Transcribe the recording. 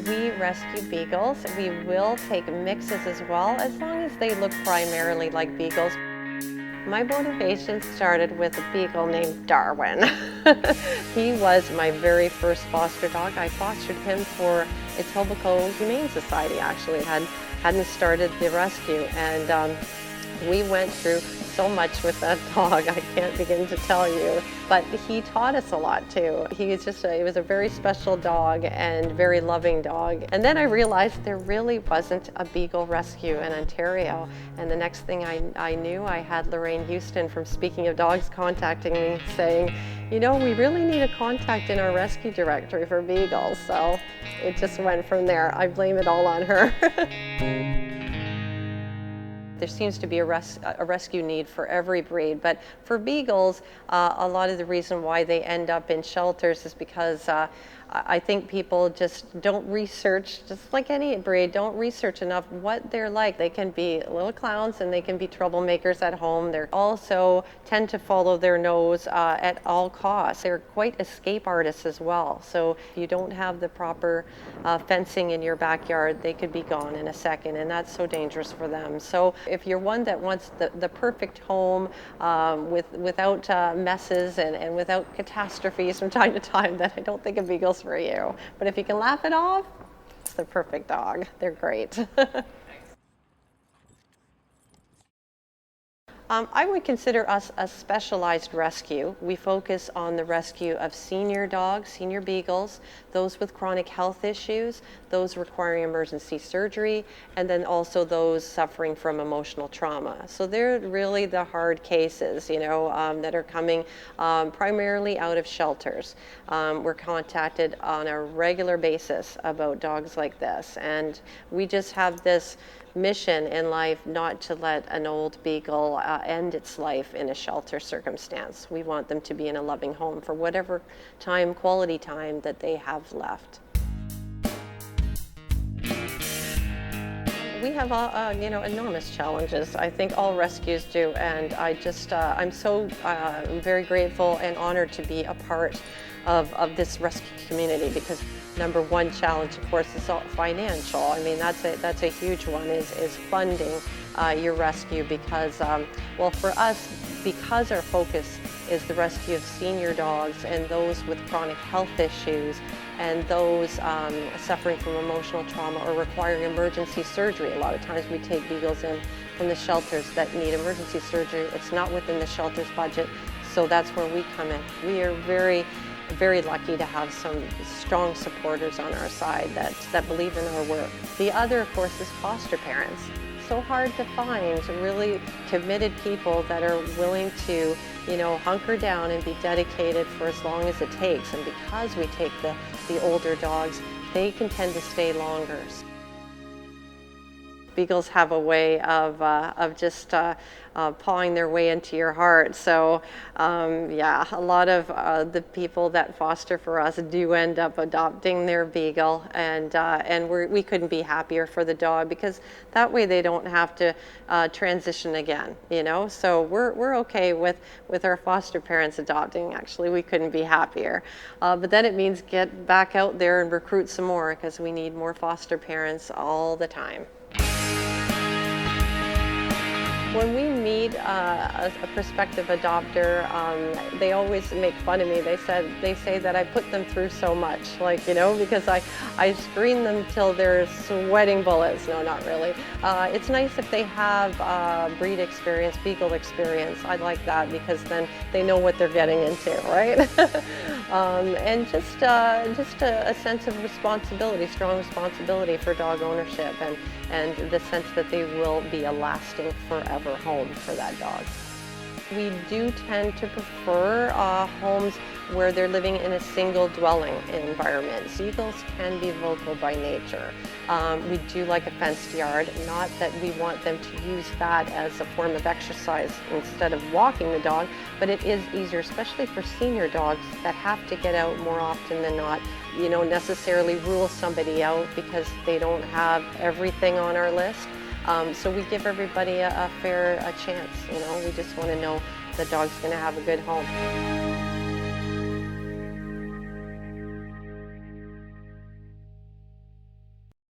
We rescue beagles. We will take mixes as well, as long as they look primarily like beagles. My motivation started with a beagle named Darwin. He was my very first foster dog. I fostered him for Etobicoke Humane Society, actually. Hadn't started the rescue, and we went through so much with that dog, I can't begin to tell you. But he taught us a lot too. He was a very special dog and very loving dog. And then I realized there really wasn't a beagle rescue in Ontario. And the next thing I knew, I had Lorraine Houston from Speaking of Dogs contacting me saying, you know, we really need a contact in our rescue directory for beagles. So it just went from there. I blame it all on her. There seems to be a rescue need for every breed, but for beagles, a lot of the reason why they end up in shelters is because I think people just don't research, just like any breed, don't research enough what they're like. They can be little clowns and they can be troublemakers at home. They also tend to follow their nose at all costs. They're quite escape artists as well. So if you don't have the proper fencing in your backyard, they could be gone in a second, and that's so dangerous for them. So if you're one that wants the perfect home without messes and without catastrophes from time to time, then I don't think a beagle's for you. But if you can laugh it off, it's the perfect dog. They're great. I would consider us a specialized rescue. We focus on the rescue of senior dogs, senior beagles, those with chronic health issues, those requiring emergency surgery, and then also those suffering from emotional trauma. So they're really the hard cases, you know, that are coming primarily out of shelters. We're contacted on a regular basis about dogs like this, and we just have this mission in life not to let an old beagle end its life in a shelter circumstance. We want them to be in a loving home for whatever time, quality time that they have left. We have enormous challenges. I think all rescues do, and I'm so very grateful and honored to be a part of this rescue community, because number one challenge, of course, is financial. I mean, that's a huge one, is funding your rescue, because well, for us, because our focus is the rescue of senior dogs and those with chronic health issues and those suffering from emotional trauma or requiring emergency surgery. A lot of times we take beagles in from the shelters that need emergency surgery. It's not within the shelter's budget, so that's where we come in. We are very lucky to have some strong supporters on our side that believe in our work. The other, of course, is foster parents. So hard to find really committed people that are willing to, you know, hunker down and be dedicated for as long as it takes. And because we take the older dogs, they can tend to stay longer. Beagles have a way of just pawing their way into your heart. So yeah, a lot of the people that foster for us do end up adopting their beagle, and we couldn't be happier for the dog, because that way they don't have to transition again, you know. So we're okay with our foster parents adopting. Actually, we couldn't be happier. But then it means get back out there and recruit some more, because we need more foster parents all the time. When we meet a prospective adopter, they always make fun of me. They say that I put them through so much, like, you know, because I screen them till they're sweating bullets. No, not really. It's nice if they have breed experience, beagle experience. I like that, because then they know what they're getting into, right? And just a sense of responsibility, strong responsibility for dog ownership, and the sense that they will be a lasting forever home for that dog. We do tend to prefer homes where they're living in a single dwelling environment. Beagles can be vocal by nature. We do like a fenced yard, not that we want them to use that as a form of exercise instead of walking the dog, but it is easier, especially for senior dogs that have to get out more often than not, you know, necessarily rule somebody out because they don't have everything on our list. So we give everybody a fair chance, you know. We just want to know the dog's going to have a good home.